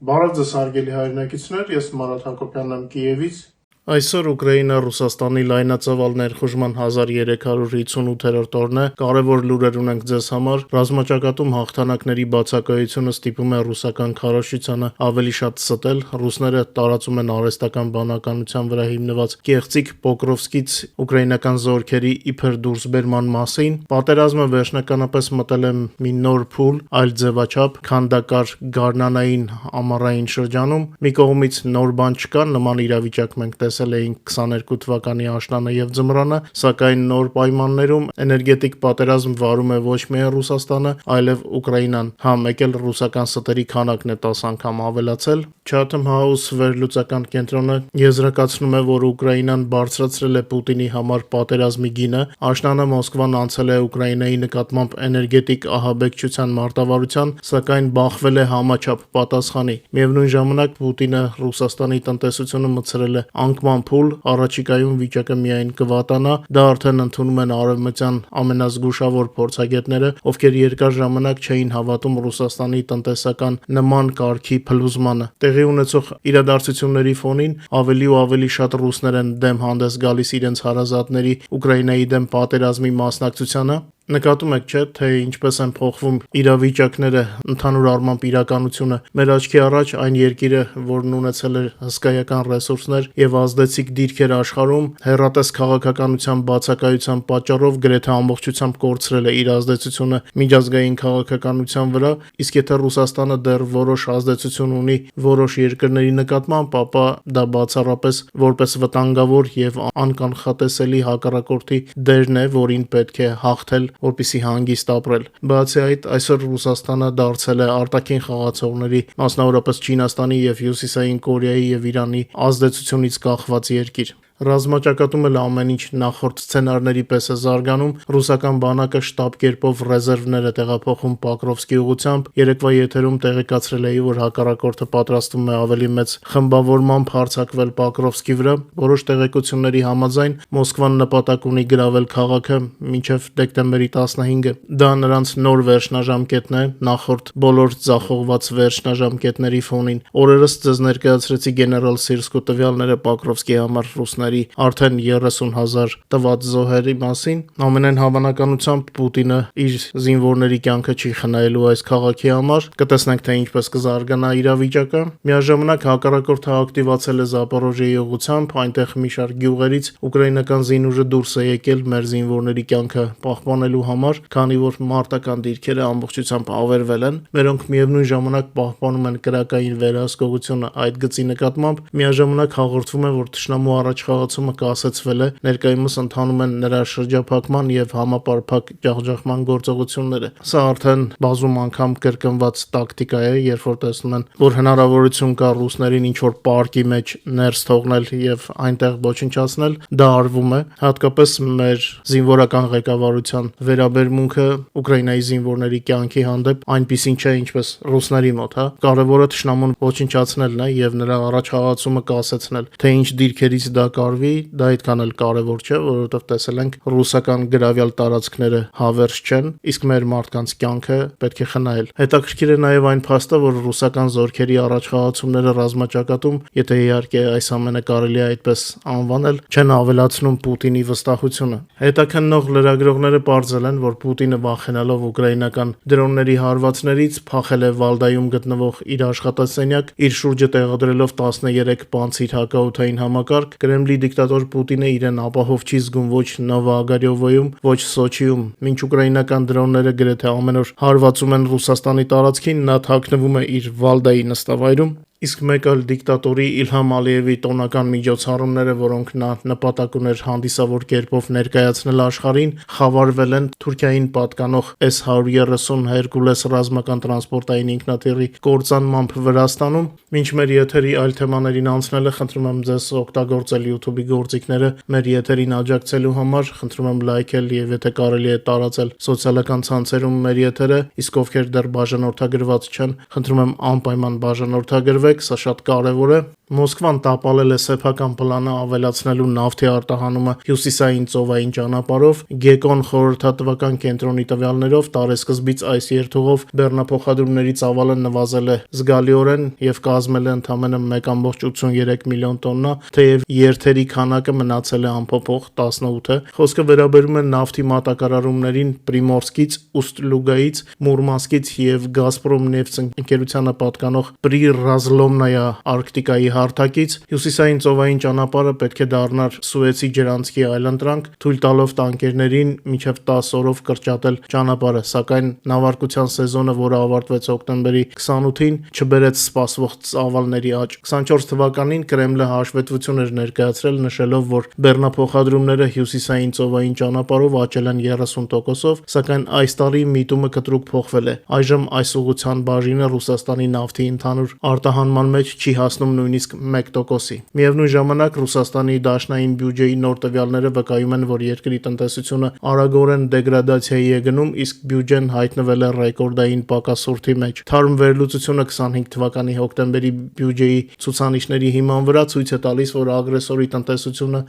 Բարև ձեզ հարգելի հայրենակիցներ, ես Մարատ Հակոբյանն եմ Կիևից։ Այսօր Ուկրաինա Ռուսաստանի լայնածավալ ներխուժման 1358-րդ օրն է, կարևոր լուրեր ունենք ձեզ համար, ռազմաճակատում հաղթանակների բացակայությունը ստիպում է ռուսական քարոզչությանը ավելի շատ ստել, ռուսները տարածում են արհեստական բանականության վրա հիմնված կեղծիք Պոկրովսկից ուկրաինական զորքերի իբր դուրսբերման մասին, պատերազմը վերջնականապես մտել է մի նոր փուլ, այլ ձևաչափ, քանդակար գարնանային ամառային շրջանում, մի կողմից նոր բան չկա, նման իրավիճակ մենք տեսել էինք 22 թվականի աշնանը եւ ձմռանը, սակայն նոր պայմաններում էներգետիկ պատերազմ վարում է ոչ միայն Ռուսաստանը, այլև Ուկրաինան, մեկ էլ ռուսական ստերի քանակն է 10 անգամ ավելացել։ Chatham House վերլուծական կենտրոնը եզրակացնում է, որ Ուկրաինան բարձրացրել է Պուտինի համար պատերազմի գինը, աշնանը Մոսկվան անցել է Ուկրաինայի նկատմամբ էներգետիկ ահաբեկչության մարտավարության, սակայն բախվել է համաչափ պատասխանի։ Միևնույն ժամանակ Պուտինը Ռուսաստանի տնտեսությունը մցրել է անկման փուլ, առաջիկայում վիճակը միայն կվատանա, դա արդեն ընդունում են արևմտյան ամենազգուշավոր փորձագետները, ովքեր երկար ժամանակ չէին հավատում Ռուսաստանի տնտեսական նման կարգի փլուզմանը։ Տեղի ունեցող իրադարձությունների ֆոնին ավելի ու ավելի շատ ռուսներ են դեմ հանդես գալիս իրենց հարազատների Ուկրաինայի դեմ պատերազմի մասնակցությանը։ Նկատում եք, չէ՞, թե ինչպես են փոխվում իրավիճակները, ընդհանուր առմամբ իրականությունը։ Մեր աչքի առաջ այն երկիրը, որն ունեցել է հսկայական ռեսուրսներ եւ ազդեցիկ դիրքեր աշխարհում, հեռատես քաղաքականության բացակայության պատճառով գրեթե ամբողջությամբ կորցրել է իր ազդեցությունը միջազգային քաղաքականության վրա, իսկ եթե Ռուսաստանը դեռ որոշ ազդեցություն ունի որոշ երկրների նկատմամբ, ապա դա բացառապես որպես վտանգավոր եւ անկանխատեսելի հակառակորդի դերն է, որին պետք է հաղթել, որպեսզի հանգիստ ապրել։ Բացի այդ, այսօր Ռուսաստանը դարձել է արտաքին խաղացողների, մասնավորապես Չինաստանի եւ Հյուսիսային Կորեայի եւ Իրանի ազդեցությունից կախված երկիր։ Ռազմաճակատում էլ ամեն ինչ նախորդ սցենարների պես է զարգանում, ռուսական բանակը շտապ կերպով ռեզերվներ է տեղափոխում Պոկրովսկի ուղղությամբ, երեկվա եթերում տեղեկացրել էի, որ հակառակորդը պատրաստվում է ավելի մեծ խմբավորմամբ հարձակվել Պոկրովսկի վրա, որոշ տեղեկությունների համաձայն Մոսկվան նպատակ ունի գրավել քաղաքը մինչև դեկտեմբերի 15-ը։ Դա նրանց նոր վերջնաժամկետն է, նախորդ բոլոր ձախողված վերջնաժամկետների ֆոնին։ Օրերս ձեզ ներկայացրեցի գեներալ Սիրսկու տվյալները Պոկրովսկի համար ռուսների արդեն 30,000 տված զոհերի մասին։ Ամենայն հավանականությամբ Պուտինը իր զինվորների կյանքը չի խնայելու այս քաղաքի համար։ Կտեսնենք, թե ինչպես կզարգանա իրավիճակը։ Միաժամանակ հակառակորդը ակտիվացել է Զապորոժիեի ուղղությամբ, այնտեղ մի շարք գյուղերից ուկրաինական զինուժը դուրս է եկել մեր զինվորների կյանքը պահպանելու համար, քանի որ մարտական դիրքերը ամբողջությամբ ավերվել են, մերոնք միևնույն ժամանակ պահպանում են կրակային վերահսկողությունը այդ գծի նկատմամբ։ Միաժամանակ հաղորդվում է, որ թշնամու առաջխաղացումը կասեցվել է, ներկայումս ընթանում են նրա շրջափակման եւ համապարփակ ջախջախման գործողությունները։ Սա արդեն բազում անգամ կրկնված տակտիկա է, երբ որ տեսնում են, որ հնարավորություն կա ռուսներին ինչ-որ պարկի մեջ ներս թողնել եւ այնտեղ ոչնչացնել, դա արվում է, հատկապես մեր զինվորական ղեկավարության վերաբերմունքը Ուկրաինայի զինվորների կյանքի հանդեպ այնպիսին չէ, ինչպես ռուսների մոտ, Կարևորը թշնամուն ոչնչացնելն է եւ նրա առաջխաղացումը կասեցնել։ Թե ինչ դիրքերից դա կարվի, դա այդքան էլ կարևոր չէ, որովհետեւ տեսել ենք ռուսական գրավյալ տարածքները հավերժ չեն, իսկ մեր մարդկանց կյանքը պետք է խնայել։ Հետաքրքիր է նաեւ այն փաստը, որ ռուսական զորքերի առաջխաղացումները ռազմաճակատում, եթե իհարկե այս ամենը կարելի է այդպես անվանել, չեն ավելացնում Պուտինի վստահությունը։ Հետաքննող լրագրողները պարզել են, որ Պուտինը վախենալով ուկրաինական դրոնների հարվածներից փախել է Վալդայում գտնվող իր աշխատասենյակ, իր շուրջը տեղադրելով 13 պանցիր հակաօդային համակարգ։ Կրեմլի դիկտատոր Պուտինը իրեն ապահով չի զգում ոչ Նովոագարյովոյում, ոչ Սոչիում։ Մինչ ուկրաինական դրոնները գրեթե ամեն օր հարվածում են Ռուսաստանի տարածքին, նա թաքնվում է իր Վալդայի նստավայրում։ Իսկ մեկ այլ դիկտատորի Իլհամ Ալիևի տոնական միջոցառումները, որոնք նա նպատակ ուներ հանդիսավոր կերպով ներկայացնել աշխարհին, խավարվել են Թուրքիային պատկանող S-130 Հերկուլես ռազմական տրանսպորտային ինքնաթիռի կործանմամբ Վրաստանում։ Մինչ մեր եթերի այլ թեմաներին անցնելը, խնդրում եմ ձեզ օգտագործել YouTube-ի գործիքները մեր եթերին աջակցելու համար, խնդրում եմ լայքել եւ եթե կարելի է տարածել սոցիալական ցանցերում մեր եթերը, իսկ ովքեր դեռ բաժանորդագրված չեն, խնդրում եմ անպայման բաժանորդագրվեք։ կրկնվեք, սա շատ կարևոր է։ Մոսկվան տապալել է սեփական պլանը ավելացնելու նավթի արտահանումը հյուսիսային ծովային ճանապարհով։ Գեկոն խորհրդատվական կենտրոնի տվյալներով տարեսկզբից այս երթուղով բեռնափոխադրումների ծավալը նվազել է զգալիորեն եւ կազմել է ընդամենը 1.83 միլիոն տոննա, թեև երթերի քանակը մնացել է անփոփոխ 18-ը։ Խոսքը վերաբերում է նավթի մատակարարումներին Պրիմորսկից, Ուստ-Լուգայից, Մուրմանսկից եւ Գազպրոմնեֆթ ընկերությանը պատկանող Պրիռազլոմնայա Արկտիկայի հարթակից։ Հյուսիսային ծովային ճանապարհը պետք է դառնար Սուեցի ջրանցքի այլընտրանք, թույլ տալով տանկերներին մինչև 10 օրով կրճատել ճանապարհը, սակայն նավարկության սեզոնը, որը ավարտվեց հոկտեմբերի 28-ին, չբերեց սպասվող ծավալների աճ։ 24 թվականին Կրեմլը հաշվետվություն էր ներկայացրել, նշելով, որ բեռնափոխադրումները հյուսիսային ծովային ճանապարհով աճել են 30%-ով, սակայն այս տարի միտումը կտրուկ փոխվել է։ Այժմ այս ուղղության բաժինը Ռուսաստանի նավթի ընդհանուր արտահանման մեջ չի հասնում նույնիսկ 1%-ի։ Միևնույն ժամանակ Ռուսաստանի դաշնային բյուջեի նոր տվյալները վկայում են, որ երկրի տնտեսությունը արագորեն դեգրադացիայի է գնում, իսկ բյուջեն հայտնվել է ռեկորդային պակասուրդի մեջ։ Թարմ վերլուծությունը 25 թվականի հոկտեմբերի բյուջեի ցուցանիշների հիման վրա ցույց է տալիս, որ ագրեսորի տնտեսությունը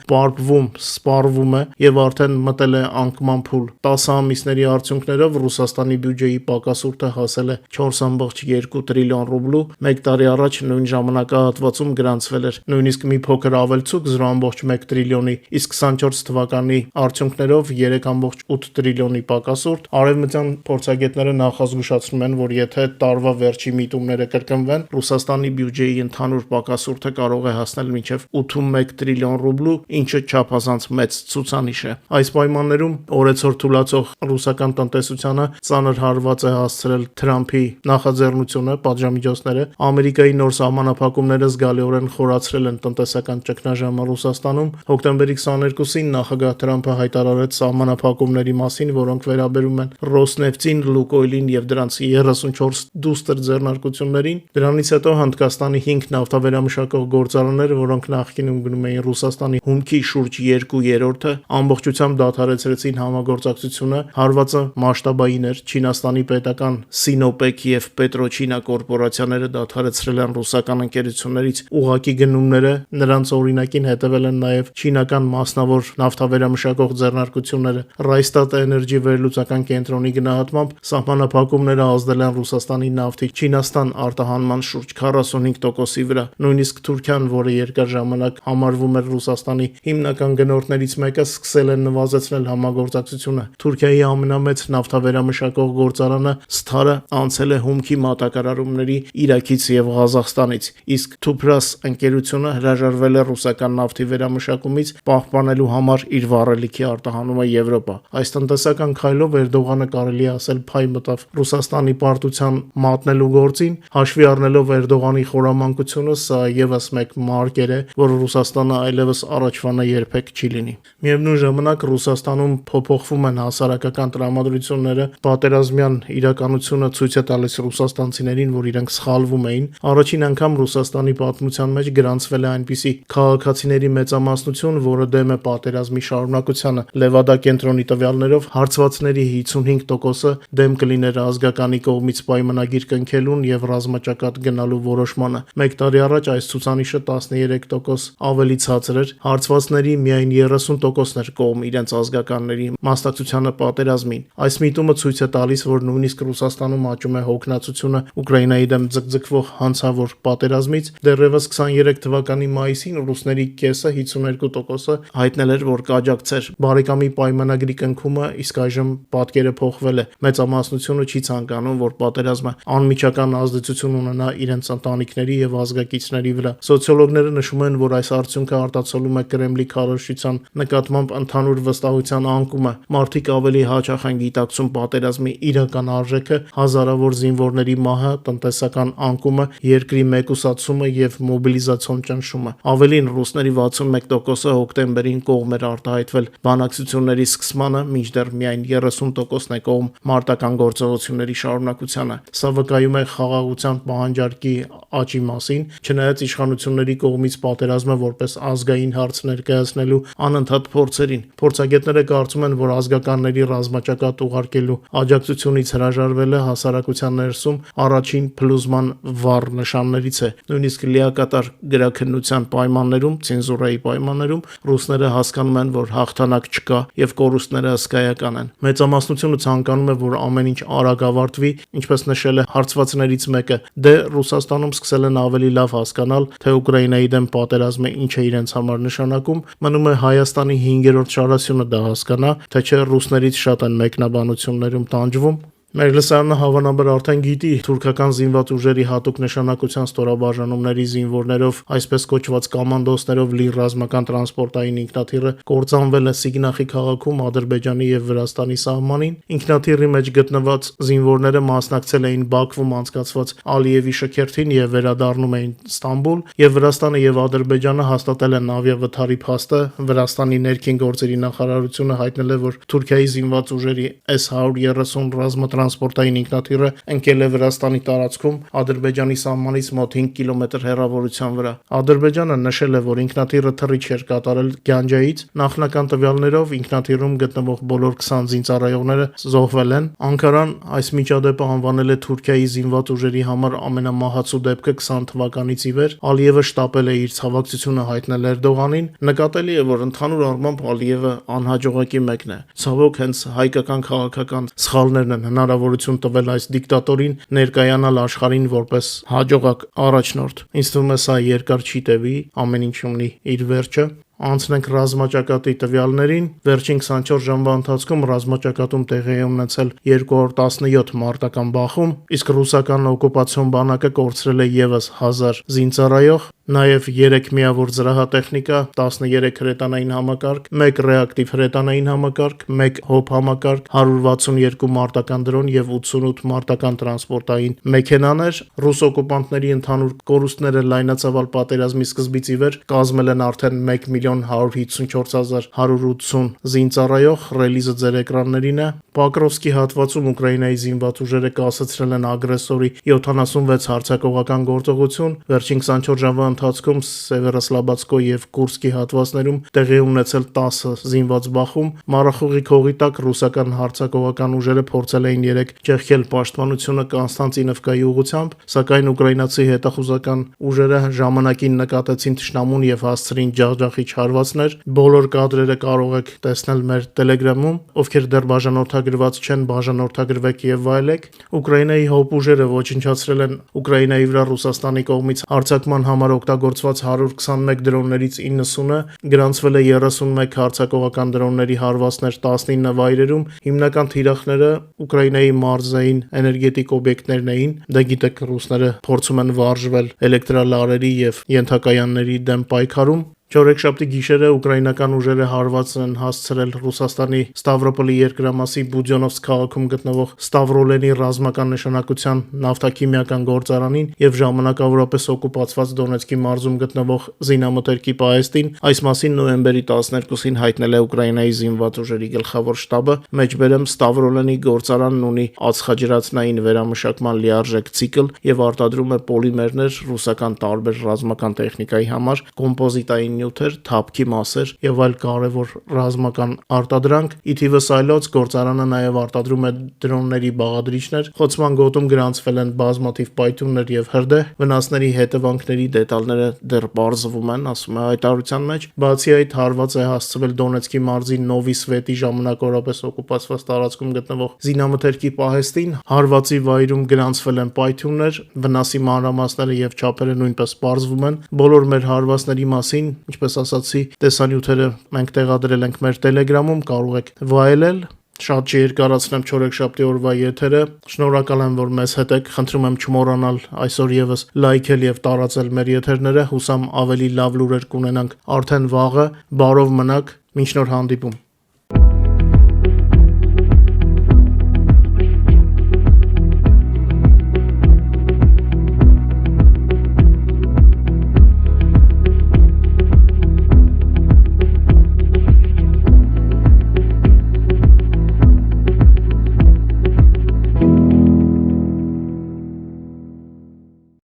սպառվում է եւ արդեն մտել է անկման փուլ։ 10 ամիսների արդյունքներով Ռուսաստանի բյուջեի պակասուրդը հասել է 4.2 տրիլիոն ռուբլու, 1 տարի առաջ նույն ժամանակահատվածում գրանցվել էր նույնիսկ մի փոքր ավելցուկ 0.1 տրիլիոնի, իսկ 24 թվականի արդյունքներով 3.8 տրիլիոնի պակասուրդ։ Արևմտյան փորձագետները նախազգուշացնում են, որ եթե տարվա վերջի միտումները կրկնվեն, Ռուսաստանի բյուջեի ընդհանուր պակասուրդը կարող է հասնել մինչև 81 տրիլիոն ռուբլու, ինչը չափազանց մեծ ցուցանիշ է։ Այս պայմաններում օրեցօր թուլացող ռուսական տնտեսությանը ծանր հարված է հասցրել Թրամփի նախաձեռնությունը, պատժամիջոցները։ Ամերիկայի նոր սահմանափակումները զգալիորեն խորացրել են տնտեսական ճգնաժամը Ռուսաստանում։ Հոկտեմբերի 22-ին նախագահ Թրամփը հայտարարեց սահմանափակումների մասին, որոնք վերաբերում են Ռոսնեֆտին, Լուկոյլին եւ դրանց 34 դուստր ձեռնարկություններին։ Դրանից հետո Հնդկաստանի 5 նավթավերամշակող գործարանները, որոնք նախկինում գնում էին Ռուսաստանի հումքի շուրջ 2/3-ը, ամբողջությամբ դադարեցրեցին համագործակցությունը։ Հարվածը մասշտաբային էր։ Չինաստանի պետական Սինոպեկ եւ Պետրոչինա կորպորացիաները դադարեցրել են ռուսական ընկերություններից ուղղակի գնումները, նրանց օրինակին հետևել են նաև չինական մասնավոր նավթավերամշակող ձեռնարկությունները։ Ռայստատ Էներգի վերլուծական կենտրոնի գնահատմամբ սահմանափակումները ազդել են Ռուսաստանի նավթի Չինաստան արտահանման շուրջ 45%-ի վրա։ Նույնիսկ Թուրքիան, որը երկար ժամանակ համարվում էր Ռուսաստանի հիմնական գնորդներից մեկը, սկսել է նվազեցնել համագործակցությունը։ Թուրքիայի ամենամեծ նավթավերամշակող գործարանը Սթարը անցել է հումքի մատակարարումների Իրաքից եւ Ղազախստանից, իսկ Թուփրաս ընկերությունը հրաժարվել է ռուսական նավթի վերամշակումից, պահպանելու համար իր վառելիքի արտահանումը Եվրոպա։ Այս տնտեսական քայլով Էրդողանը կարելի է ասել փայ մտավ Ռուսաստանի պարտության մատնելու գործին, հաշվի առնելով Էրդողանի խորամանկությունը, սա եւս մեկ մարկեր է, որ Ռուսաստանը այլևս առաջվանը երբեք չի լինի։ Միևնույն ժամանակ Ռուսաստանում փոփոխվում են հասարակական տրամադրությունները, պատերազմյան իրականությունը ցույց է տալիս ռուսաստանցիներին, որ իրենք սխալվում էին։ Առաջին անգամ Ռուսաստանի պատմության մեջ գրանցվել է այնպիսի քաղաքացիների մեծամասնություն, որը դեմ է պատերազմի շարունակությանը։ Լևադա կենտրոնի տվյալներով հարցվածների 55%-ը դեմ կլիներ ազգականի կողմից պայմանագիր կնքելուն եւ ռազմաճակատ գնալու որոշմանը։ Մեկ տարի առաջ այս ցուցանիշը 13% ավելի ցածր էր։ Հարցվածների միայն 30%-ն էր կողմ իրենց ազգականների մասնակցությանը պատերազմին։ Այս միտումը ցույց է տալիս, որ նույնիսկ Ռուսաստանում աճում է հոգնածությունը Ուկրաինայի դեմ ձգձգվող հանցավոր պատերազմից։ Դեռևս 23 թվականի մայիսին ռուսների կեսը 52%-ը հայտնել էր, որ կաջակցեր բարեկամի պայմանագրի կնքումը, իսկ այժմ պատկերը փոխվել է։ Մեծամասնությունը չի ցանկանում, որ պատերազմը անմիջական ազդեցություն ունենա իրենց ընտանիքների եւ ազգակիցների վրա։ Սոցիոլոգները նշում են, որ այս արդյունքը արտացոլում է Կրեմլի քարոզչության նկատմամբ ընդհանուր վստահության անկումը։ Մարդիկ ավելի հաճախ են գիտակցում պատերազմի իրական արժեքը, հազարավոր զինվորների մահը, տնտեսական անկումը, երկրի մեկուսացումը եւ մոբիլիզացիոն ճնշումը։ Ավելին, ռուսների 61%-ը հոկտեմբերին կողմ էր արտահայտվել բանակցությունների սկսմանը, մինչդեռ միայն 30%-ն է կողմ մարտական գործողությունների շարունակությանը։ Սա վկայում է խաղաղության պահանջարկի աճի մասին, չնայած իշխանությունների կողմից պատերազմը որպես ազգային հարց ներկայացնելու անընդհատ փորձերին։ Փորձագետները կարծում են, որ ազգականների ռազմաճակատ ուղարկելու աջակցությունից հրաժարվելը հասարակության ներսում առաջին փլուզման վառ նշան նշաններից է։ Նույնիսկ լիակատար գրաքննության պայմաններում, ցենզուրայի պայմաններում ռուսները հասկանում են, որ հաղթանակ չկա եւ կորուստները հսկայական են։ Մեծամասնությունը ցանկանում է, որ ամեն ինչ արագ ավարտվի, ինչպես նշել է հարցվածներից մեկը, դե Ռուսաստանում սկսել են ավելի լավ հասկանալ, թե Ուկրաինայի դեմ պատերազմը ինչ է իրենց համար նշանակում, մնում է Հայաստանի 5-րդ շարասյունը դա հասկանա, թե չէ ռուսներից շատ են մեկնաբանություններում տանջվում։ Մեր լսարանը հավանաբար արդեն գիտի թուրքական զինված ուժերի հատուկ նշանակության ստորաբաժանումների զինվորներով, այսպես կոչված կոմանդոսներով լի ռազմական տրանսպորտային ինքնաթիռը կործանվել է Սիգնախի քաղաքում Ադրբեջանի եւ Վրաստանի սահմանին։ Ինքնաթիռի մեջ գտնված զինվորները մասնակցել էին Բաքվում անցկացված Ալիևի շքերթին եւ վերադառնում էին Ստամբուլ, եւ Վրաստանը եւ Ադրբեջանը հաստատել են ավիավթարի փաստը։ Վրաստանի ներքին գործերի նախարարությունը հայտնել է, որ Թուրքիայի զինված ուժերի S-130 ռազմատրանսպորտային ինքնաթիռը ընկել է Վրաստանի տարածքում Ադրբեջանի սահմանից մոտ 5 կիլոմետր հեռավորության վրա։ Ադրբեջանը նշել է, որ ինքնաթիռը թռիչ էր կատարել Գանջայից։ Նախնական տվյալներով ինքնաթիռում գտնվող բոլոր 20 զինծառայողները զոհվել են։ Անկարան այս միջադեպը անվանել է Թուրքիայի զինված ուժերի համար ամենամահացու դեպքը 20 թվականից ի վեր։ Ալիևը շտապել է իր ցավակցությունը հայտնել Էրդողանին։ Նկատելի է, որ ընդհանուր առմամբ Ալիևը անհաջողակի մեկն է։ Ցավոք հենց հայկական քաղաքական սխալներն են հնարավորություն տվել այս դիկտատորին ներկայանալ աշխարհին որպես հաջողակ առաջնորդ։ Ինձ թվում է սա երկար չի տևի, ամեն ինչ ունի իր վերջը։ Անցնենք ռազմաճակատի տվյալներին։ Վերջին 24 ժամվա ընթացքում ռազմաճակատում տեղի է ունեցել 217 մարտական բախում, իսկ ռուսական օկուպացիոն բանակը կորցրել է եւս 1000 զինծառայող, նաև 3 միավոր զրահատեխնիկա, 13 հրետանային համակարգ, 1 ռեակտիվ հրետանային համակարգ, 1 հոբ համակարգ, 162 մարտական դրոն եւ 88 մարտական տրանսպորտային մեքենաներ։ Ռուս օկուպանտների ընդհանուր կորուստները լայնածավալ պատերազմի սկզբից ի վեր կազմել են արդեն 1,154,180 զինծառայող, ռելիզը ձեր էկրաններին է։ Պոկրովսկի հատվածում Ուկրաինայի զինված ուժերը կասեցրել են ագրեսորի 76 հարձակողական գործողություն։ Վերջին 24 ժամվա ընթացքում Սևերոսլաբադսկո եւ Կուրսկի հատվածներում տեղի ունեցել 10 զինված բախում։ Մարախուղի քողի տակ ռուսական հարձակողական ուժերը փորձել էին 3 ճեղքել պաշտպանությունը Կոնստանտինովկայի ուղղությամբ, սակայն ուկրաինացի հետախուզական ուժերը ժամանակին նկատեցին թշնամուն եւ հասցրին ջախջախիչ հարվածներ։ Բոլոր կադրերը կարող եք տեսնել մեր Telegram-ում, ովքեր դեռ բաժանորդագրված չեն, բաժանորդագրվեք եւ վայելեք։ Ուկրաինայի հոբ ուժերը ոչնչացրել են Ուկրաինայի վրա Ռուսաստանի կողմից հարձակման համար օգտագործված 121 դրոններից 90-ը, գրանցվել է 31 հարձակողական դրոնների հարվածներ 19 վայրերում։ Հիմնական թիրախները Ուկրաինայի մարզային էներգետիկ օբյեկտներն էին։ Դա գիտեք, ռուսները փորձում են վարժվել էլեկտրալարերի եւ ենթակայանների դեմ պայքարում։ Չորեքշաբթի գիշերը ուկրաինական ուժերը հարված են հասցրել Ռուսաստանի Ստավրոպոլի երկրամասի Բուդյոնովսկ քաղաքում գտնվող Ստավրոլենի ռազմական նշանակության նավթաքիմիական գործարանին եւ ժամանակավորապես օկուպացված Դոնեցկի մարզում գտնվող զինամթերքի պահեստին։ Այս մասին նոյեմբերի 12-ին հայտնել է Ուկրաինայի զինված ուժերի գլխավոր շտաբը։ Մեջբերեմ Ստավրոլենի գործարանն ունի ածխաջրածնային վերամշակման լիարժեք ցիկլ եւ արտադրում է պոլիմերներ ռուսական տարբեր ռազմական տեխնիկայի համար, կոմպոզիտային նյութեր, թափքի մասեր եւ այլ կարևոր ռազմական արտադրանք։ Ի թիվս այլոց գործարանը նաեւ արտադրում է դրոնների բաղադրիչներ։ Խոցման գոտում գրանցվել են բազմաթիվ պայթյուններ եւ հրդեհ։ Վնասների հետևանքների դետալները դեռ բարձվում են, ասում է հայտարարության մեջ։ Բացի այդ, հարված է հասցվել Դոնեցկի մարզի Նովի Սվետի ժամանակավորապես օկուպացված տարածքում գտնվող զինամթերքի պահեստին։ Հարվածի վայրում գրանցվել են պայթյուններ, վնասի մանրամասները եւ չափերը նույնպես բարձվում են։ Բոլոր մեր հարվածների մասին, ինչպես ասացի, տեսանյութերը մենք տեղադրել ենք մեր Telegram-ում, կարող եք վայելել։ Շատ չերկարացնեմ չորեքշաբթի օրվա եթերը։ Շնորհակալ եմ, որ մեզ հետ եք։ Խնդրում եմ չմոռանալ այսօր եւս լայքել եւ տարածել մեր եթերները։ Հուսամ ավելի լավ լուրեր կունենանք արդեն վաղը։ Բարով մնաք, մինչ նոր հանդիպում։